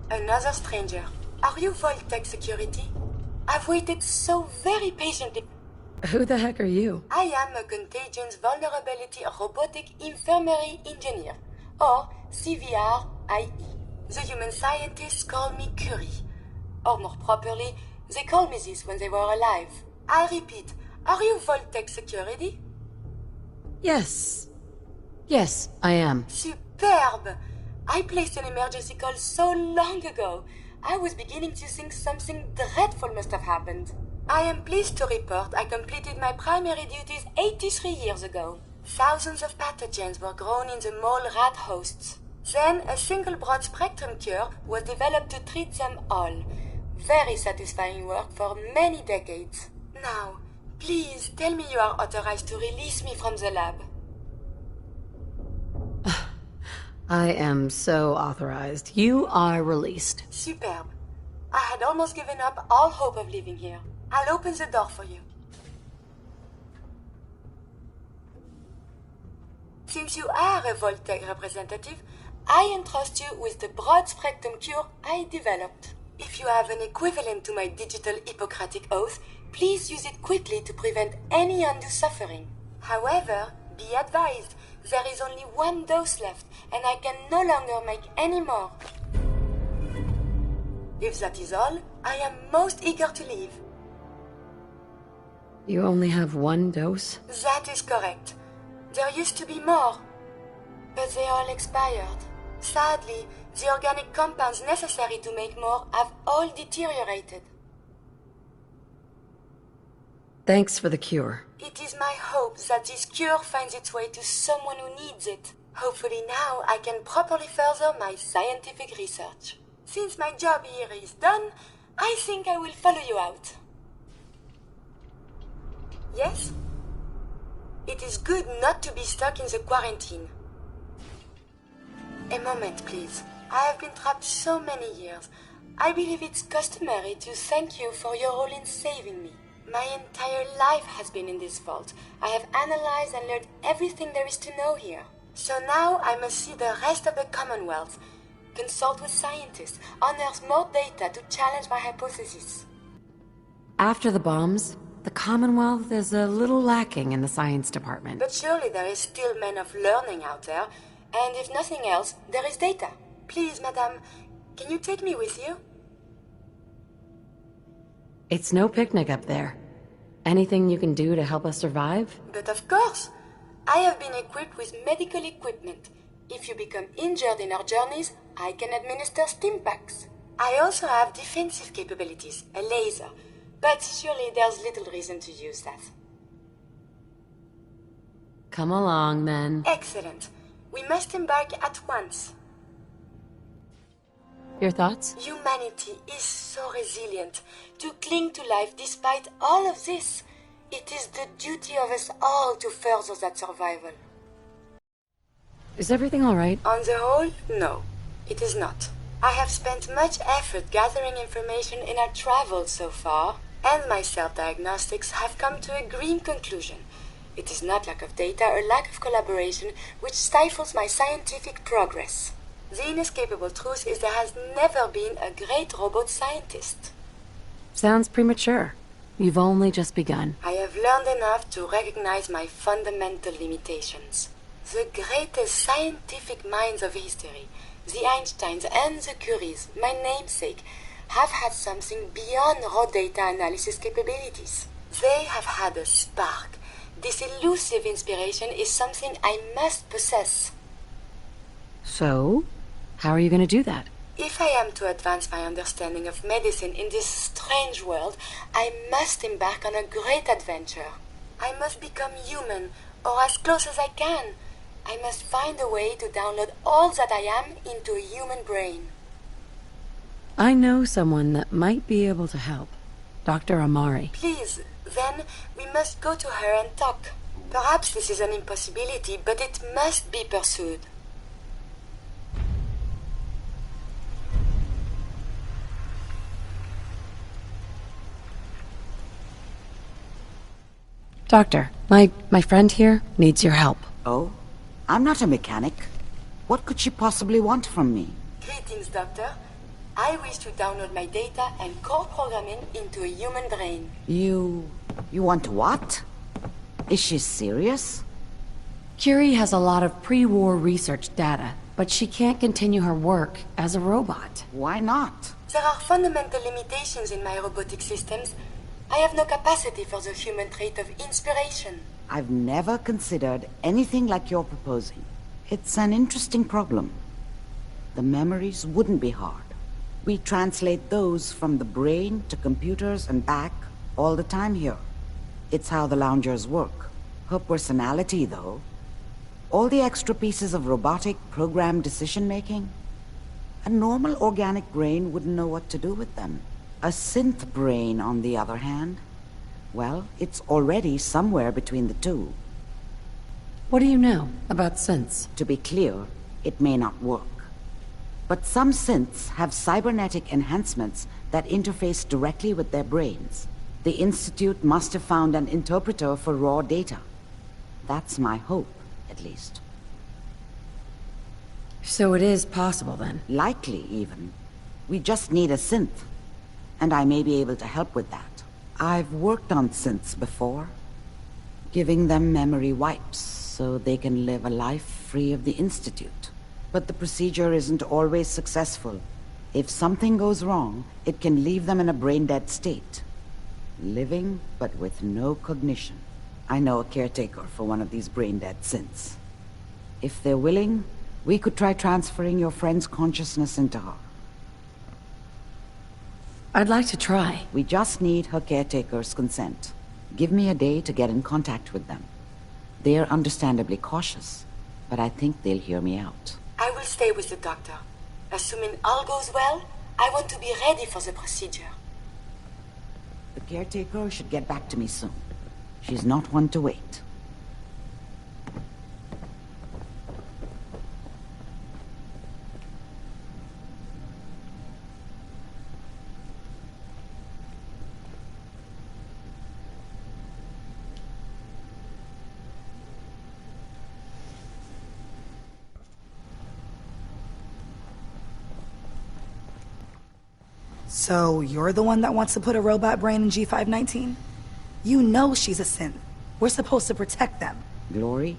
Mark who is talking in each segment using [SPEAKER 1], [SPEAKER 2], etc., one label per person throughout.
[SPEAKER 1] Another stranger. Are you Vault-Tec security? I've waited so very patiently.
[SPEAKER 2] Who the heck are you?
[SPEAKER 1] I am a Contagions Vulnerability Robotic Infirmary Engineer, or CVRIE. The human scientists call me Curie. Or more properly, they called me this when they were alive. I repeat, are you Vault-Tec security?
[SPEAKER 2] Yes. Yes, I am.
[SPEAKER 1] Superb! I placed an emergency call so long ago. I was beginning to think something dreadful must have happened. I am pleased to report I completed my primary duties 83 years ago. Thousands of pathogens were grown in the mole rat hosts. Then a single broad-spectrum cure was developed to treat them all. Very satisfying work for many decades. Now, please tell me you are authorized to release me from the lab.
[SPEAKER 2] I am so authorized. You are released.
[SPEAKER 1] Superb. I had almost given up all hope of leaving here. I'll open the door for you. Since you are a Vault-Tec representative, I entrust you with the broad-spectrum cure I developed. If you have an equivalent to my digital Hippocratic oath, please use it quickly to prevent any undue suffering. However, be advised, there is only one dose left, and I can no longer make any more. If that is all, I am most eager to leave.
[SPEAKER 2] You only have one dose?
[SPEAKER 1] That is correct. There used to be more, but they all expired. Sadly, the organic compounds necessary to make more have all deteriorated.
[SPEAKER 2] Thanks for the cure.
[SPEAKER 1] It is my hope that this cure finds its way to someone who needs it. Hopefully now I can properly further my scientific research. Since my job here is done, I think I will follow you out. Yes? It is good not to be stuck in the quarantine. A moment, please. I have been trapped so many years. I believe it's customary to thank you for your role in saving me. My entire life has been in this vault. I have analyzed and learned everything there is to know here. So now I must see the rest of the Commonwealth, consult with scientists, unearth more data to challenge my hypothesis.
[SPEAKER 2] After the bombs, the Commonwealth is a little lacking in the science department.
[SPEAKER 1] But surely there is still men of learning out there, and if nothing else, there is data. Please, madame, can you take me with you?
[SPEAKER 2] It's no picnic up there. Anything you can do to help us survive?
[SPEAKER 1] But of course! I have been equipped with medical equipment. If you become injured in our journeys, I can administer stim packs. I also have defensive capabilities, a laser. But surely there's little reason to use that.
[SPEAKER 2] Come along, then.
[SPEAKER 1] Excellent. We must embark at once.
[SPEAKER 2] Your thoughts?
[SPEAKER 1] Humanity is so resilient. To cling to life despite all of this. It is the duty of us all to further that survival.
[SPEAKER 2] Is everything all right?
[SPEAKER 1] On the whole, no. It is not. I have spent much effort gathering information in our travels so far, and my self-diagnostics have come to a grim conclusion. It is not lack of data or lack of collaboration which stifles my scientific progress. The inescapable truth is there has never been a great robot scientist.
[SPEAKER 2] Sounds premature. You've only just begun.
[SPEAKER 1] I have learned enough to recognize my fundamental limitations. The greatest scientific minds of history, the Einsteins and the Curies, my namesake, have had something beyond raw data analysis capabilities. They have had a spark. This elusive inspiration is something I must possess.
[SPEAKER 2] So, how are you going to do that?
[SPEAKER 1] If I am to advance my understanding of medicine in this strange world, I must embark on a great adventure. I must become human, or as close as I can. I must find a way to download all that I am into a human brain.
[SPEAKER 2] I know someone that might be able to help. Dr. Amari.
[SPEAKER 1] Please, then we must go to her and talk. Perhaps this is an impossibility, but it must be pursued.
[SPEAKER 2] Doctor, my friend here needs your help.
[SPEAKER 3] Oh? I'm not a mechanic. What could she possibly want from me?
[SPEAKER 1] Greetings, Doctor. I wish to download my data and core programming into a human brain.
[SPEAKER 3] You want what? Is she serious?
[SPEAKER 2] Curie has a lot of pre-war research data, but she can't continue her work as a robot.
[SPEAKER 3] Why not?
[SPEAKER 1] There are fundamental limitations in my robotic systems. I have no capacity for the human trait of inspiration.
[SPEAKER 3] I've never considered anything like you're proposing. It's an interesting problem. The memories wouldn't be hard. We translate those from the brain to computers and back all the time here. It's how the loungers work. Her personality, though, all the extra pieces of robotic programmed decision-making, a normal organic brain wouldn't know what to do with them. A synth brain, on the other hand, well, it's already somewhere between the two.
[SPEAKER 2] What do you know about synths?
[SPEAKER 3] To be clear, it may not work. But some synths have cybernetic enhancements that interface directly with their brains. The Institute must have found an interpreter for raw data. That's my hope, at least.
[SPEAKER 2] So it is possible, then?
[SPEAKER 3] Likely, even. We just need a synth. And I may be able to help with that. I've worked on synths before. Giving them memory wipes so they can live a life free of the Institute. But the procedure isn't always successful. If something goes wrong, it can leave them in a brain-dead state. Living, but with no cognition. I know a caretaker for one of these brain-dead synths. If they're willing, we could try transferring your friend's consciousness into her.
[SPEAKER 2] I'd like to try.
[SPEAKER 3] We just need her caretaker's consent. Give me a day to get in contact with them. They're understandably cautious, but I think they'll hear me out.
[SPEAKER 1] I will stay with the doctor. Assuming all goes well, I want to be ready for the procedure.
[SPEAKER 3] The caretaker should get back to me soon. She's not one to wait.
[SPEAKER 4] So, you're the one that wants to put a robot brain in G519? You know she's a synth. We're supposed to protect them.
[SPEAKER 3] Glory,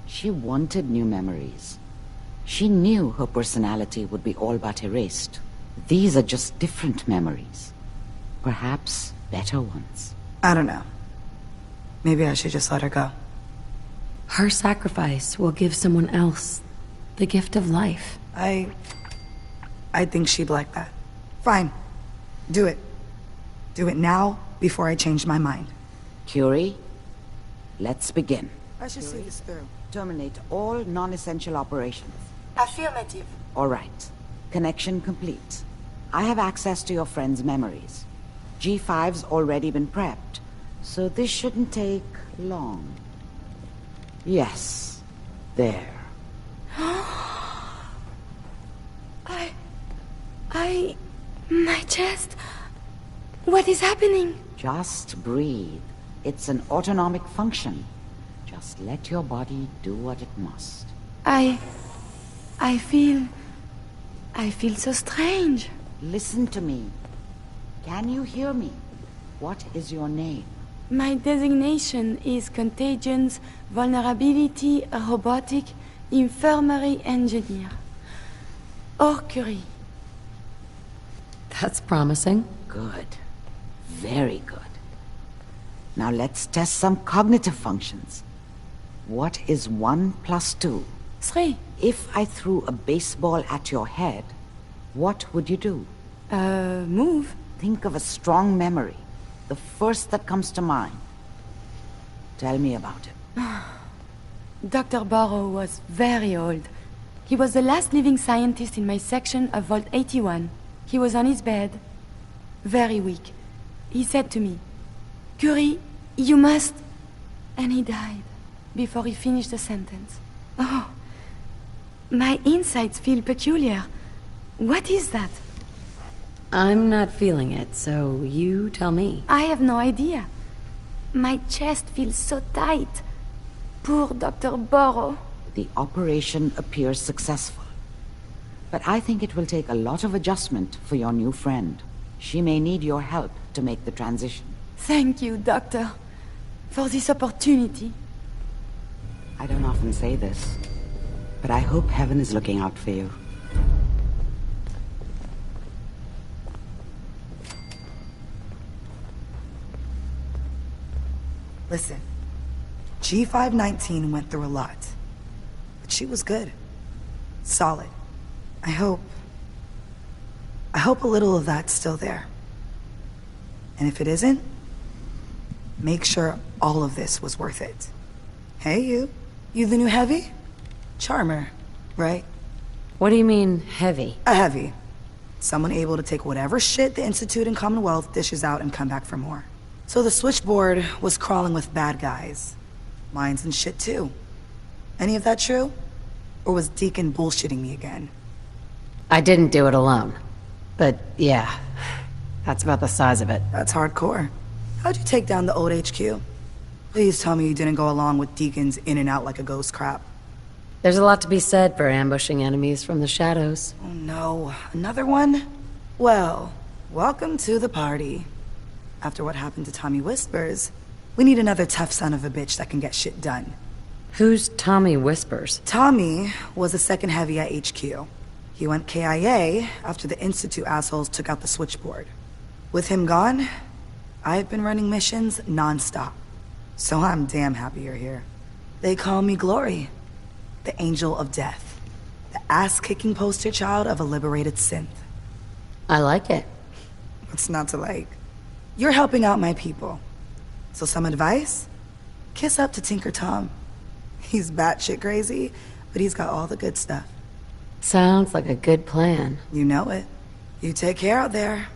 [SPEAKER 3] she wanted new memories. She knew her personality would be all but erased. These are just different memories. Perhaps better ones.
[SPEAKER 4] I don't know. Maybe I should just let her go.
[SPEAKER 2] Her sacrifice will give someone else the gift of life.
[SPEAKER 4] I think she'd like that. Fine. Do it. Do it now, before I change my mind.
[SPEAKER 3] Curie, let's begin.
[SPEAKER 4] I should see this through.
[SPEAKER 3] Terminate all non-essential operations.
[SPEAKER 1] Affirmative.
[SPEAKER 3] All right. Connection complete. I have access to your friend's memories. G5's already been prepped, so this shouldn't take long. Yes. There.
[SPEAKER 1] My chest. What is happening?
[SPEAKER 3] Just breathe. It's an autonomic function. Just let your body do what it must.
[SPEAKER 1] I feel so strange.
[SPEAKER 3] Listen to me. Can you hear me? What is your name?
[SPEAKER 1] My designation is Contagions, Vulnerability, Robotic, Infirmary Engineer. Or Curie.
[SPEAKER 2] That's promising.
[SPEAKER 3] Good. Very good. Now let's test some cognitive functions. What is 1 plus 2?
[SPEAKER 1] 3.
[SPEAKER 3] If I threw a baseball at your head, what would you do?
[SPEAKER 1] Move.
[SPEAKER 3] Think of a strong memory. The first that comes to mind. Tell me about it.
[SPEAKER 1] Dr. Burrow was very old. He was the last living scientist in my section of Vault 81. He was on his bed, very weak. He said to me, "Curie, you must..." And he died before he finished the sentence. Oh, my insides feel peculiar. What is that?
[SPEAKER 2] I'm not feeling it, so you tell me.
[SPEAKER 1] I have no idea. My chest feels so tight. Poor Dr. Burrow.
[SPEAKER 3] The operation appears successful. But I think it will take a lot of adjustment for your new friend. She may need your help to make the transition.
[SPEAKER 1] Thank you, Doctor, for this opportunity.
[SPEAKER 3] I don't often say this, but I hope heaven is looking out for you.
[SPEAKER 4] Listen, G519 went through a lot, but she was good. Solid. I hope a little of that's still there. And if it isn't, make sure all of this was worth it. Hey, you. You the new heavy? Charmer, right?
[SPEAKER 2] What do you mean, heavy?
[SPEAKER 4] A heavy. Someone able to take whatever shit the Institute and Commonwealth dishes out and come back for more. So the switchboard was crawling with bad guys. Mines and shit, too. Any of that true? Or was Deacon bullshitting me again?
[SPEAKER 2] I didn't do it alone. But yeah, that's about the size of it.
[SPEAKER 4] That's hardcore. How'd you take down the old HQ? Please tell me you didn't go along with Deacon's in and out like a ghost crap.
[SPEAKER 2] There's a lot to be said for ambushing enemies from the shadows.
[SPEAKER 4] Oh no, another one? Well, welcome to the party. After what happened to Tommy Whispers, we need another tough son of a bitch that can get shit done.
[SPEAKER 2] Who's Tommy Whispers?
[SPEAKER 4] Tommy was a second heavy at HQ. He went KIA after the Institute assholes took out the switchboard. With him gone, I've been running missions non-stop. So I'm damn happy you're here. They call me Glory, the Angel of Death, the ass-kicking poster child of a liberated synth.
[SPEAKER 2] I like it.
[SPEAKER 4] What's not to like? You're helping out my people. So some advice? Kiss up to Tinker Tom. He's batshit crazy, but he's got all the good stuff.
[SPEAKER 2] Sounds like a good plan.
[SPEAKER 4] You know it. You take care out there.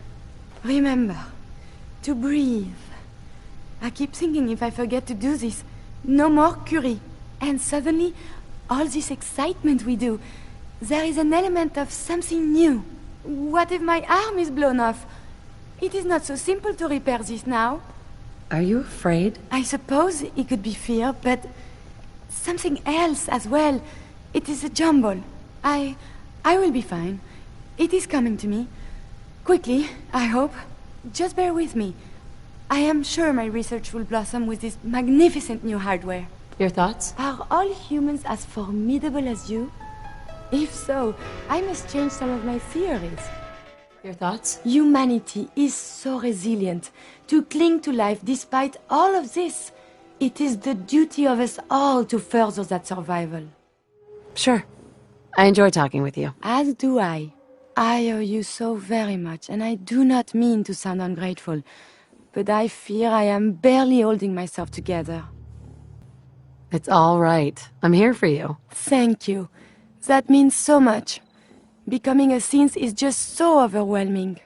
[SPEAKER 1] Remember, to breathe. I keep thinking if I forget to do this, no more Curie. And suddenly, all this excitement we do, there is an element of something new. What if my arm is blown off? It is not so simple to repair this now.
[SPEAKER 2] Are you afraid?
[SPEAKER 1] I suppose it could be fear, but something else as well. It is a jumble. I will be fine. It is coming to me. Quickly, I hope. Just bear with me. I am sure my research will blossom with this magnificent new hardware.
[SPEAKER 2] Your thoughts?
[SPEAKER 1] Are all humans as formidable as you? If so, I must change some of my theories.
[SPEAKER 2] Your thoughts?
[SPEAKER 1] Humanity is so resilient to cling to life despite all of this. It is the duty of us all to further that survival.
[SPEAKER 2] Sure. I enjoy talking with you.
[SPEAKER 1] As do I. I owe you so very much, and I do not mean to sound ungrateful, but I fear I am barely holding myself together.
[SPEAKER 2] It's all right. I'm here for you.
[SPEAKER 1] Thank you. That means so much. Becoming a synth is just so overwhelming.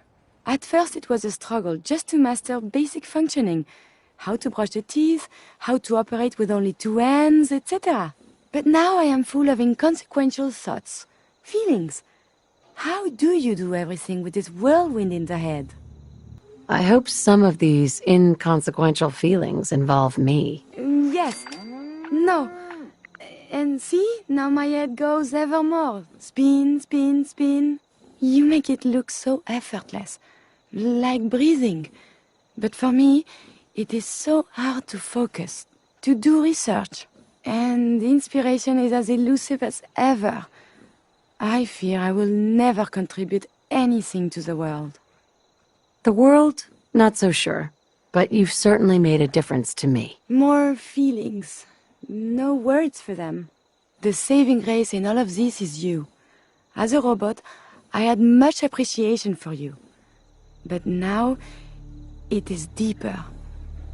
[SPEAKER 1] At first it was a struggle just to master basic functioning. How to brush the teeth, how to operate with only two hands, etc. But now I am full of inconsequential thoughts, feelings. How do you do everything with this whirlwind in the head?
[SPEAKER 2] I hope some of these inconsequential feelings involve me.
[SPEAKER 1] Yes. No. And see, now my head goes ever more. Spin, spin, spin. You make it look so effortless, like breathing. But for me, it is so hard to focus, to do research. And inspiration is as elusive as ever. I fear I will never contribute anything to the world.
[SPEAKER 2] The world? Not so sure. But you've certainly made a difference to me.
[SPEAKER 1] More feelings. No words for them. The saving grace in all of this is you. As a robot, I had much appreciation for you. But now, it is deeper.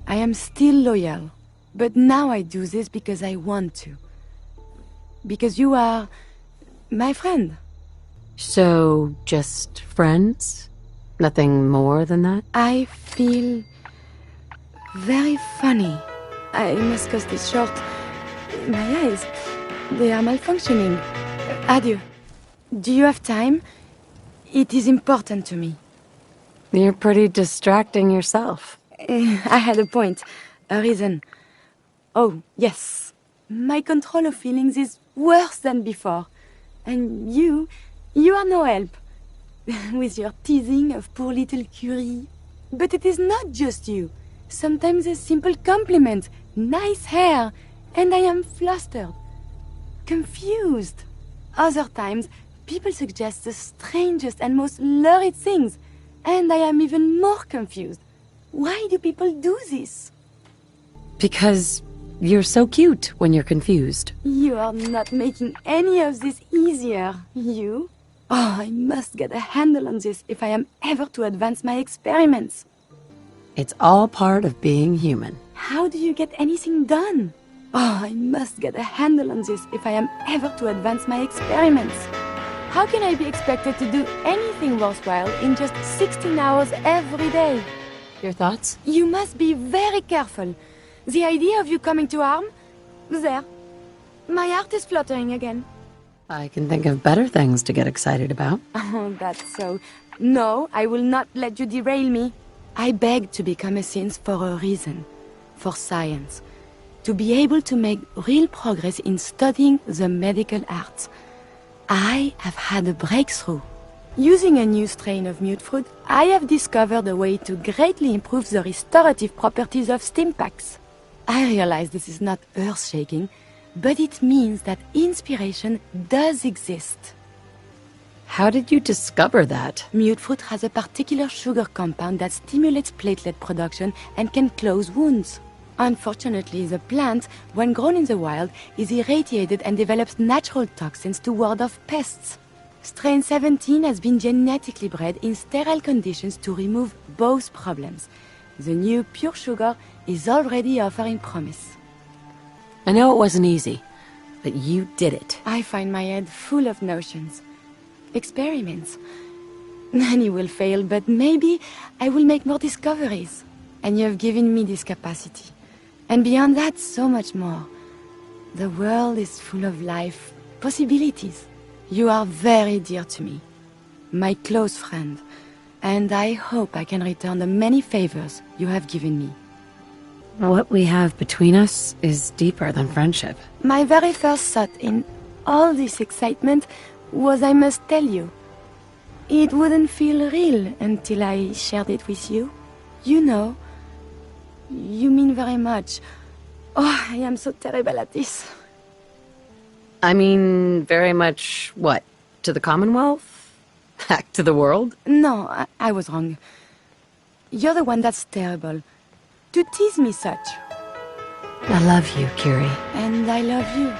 [SPEAKER 1] I am still loyal. But now I do this because I want to. Because you are my friend.
[SPEAKER 2] So, just friends? Nothing more than that?
[SPEAKER 1] I feel very funny. I must cut this short. My eyes, they are malfunctioning. Adieu. Do you have time? It is important to me.
[SPEAKER 2] You're pretty distracting yourself.
[SPEAKER 1] I had a point, a reason. Oh, yes. My control of feelings is worse than before. And you You are no help. With your teasing of poor little Curie. But it is not just you. Sometimes a simple compliment, nice hair, and I am flustered, confused. Other times, people suggest the strangest and most lurid things, and I am even more confused. Why do people do this?
[SPEAKER 2] Because you're so cute when you're confused.
[SPEAKER 1] You are not making any of this easier, you. Oh, I must get a handle on this if I am ever to advance my experiments.
[SPEAKER 2] It's all part of being human.
[SPEAKER 1] How do you get anything done? Oh, I must get a handle on this if I am ever to advance my experiments. How can I be expected to do anything worthwhile in just 16 hours every day?
[SPEAKER 2] Your thoughts?
[SPEAKER 1] You must be very careful. The idea of you coming to harm? There. My heart is fluttering again.
[SPEAKER 2] I can think of better things to get excited about.
[SPEAKER 1] Oh, that's so. No, I will not let you derail me. I begged to become a synth for a reason. For science. To be able to make real progress in studying the medical arts. I have had a breakthrough. Using a new strain of mute fruit, I have discovered a way to greatly improve the restorative properties of stim packs. I realize this is not earth-shaking, but it means that inspiration does exist.
[SPEAKER 2] How did you discover that?
[SPEAKER 1] Mute fruit has a particular sugar compound that stimulates platelet production and can close wounds. Unfortunately, the plant, when grown in the wild, is irradiated and develops natural toxins to ward off pests. Strain 17 has been genetically bred in sterile conditions to remove both problems. The new pure sugar is already offering promise.
[SPEAKER 2] I know it wasn't easy, but you did it.
[SPEAKER 1] I find my head full of notions. Experiments. Many will fail, but maybe I will make more discoveries. And you have given me this capacity. And beyond that, so much more. The world is full of life, possibilities. You are very dear to me. My close friend. And I hope I can return the many favors you have given me.
[SPEAKER 2] What we have between us is deeper than friendship.
[SPEAKER 1] My very first thought in all this excitement was I must tell you. It wouldn't feel real until I shared it with you. You know, you mean very much. Oh, I am so terrible at this.
[SPEAKER 2] I mean, very much what? To the Commonwealth? Back to the world?
[SPEAKER 1] No, I was wrong. You're the one that's terrible. To tease me such.
[SPEAKER 2] I love you, Curie.
[SPEAKER 1] And I love you.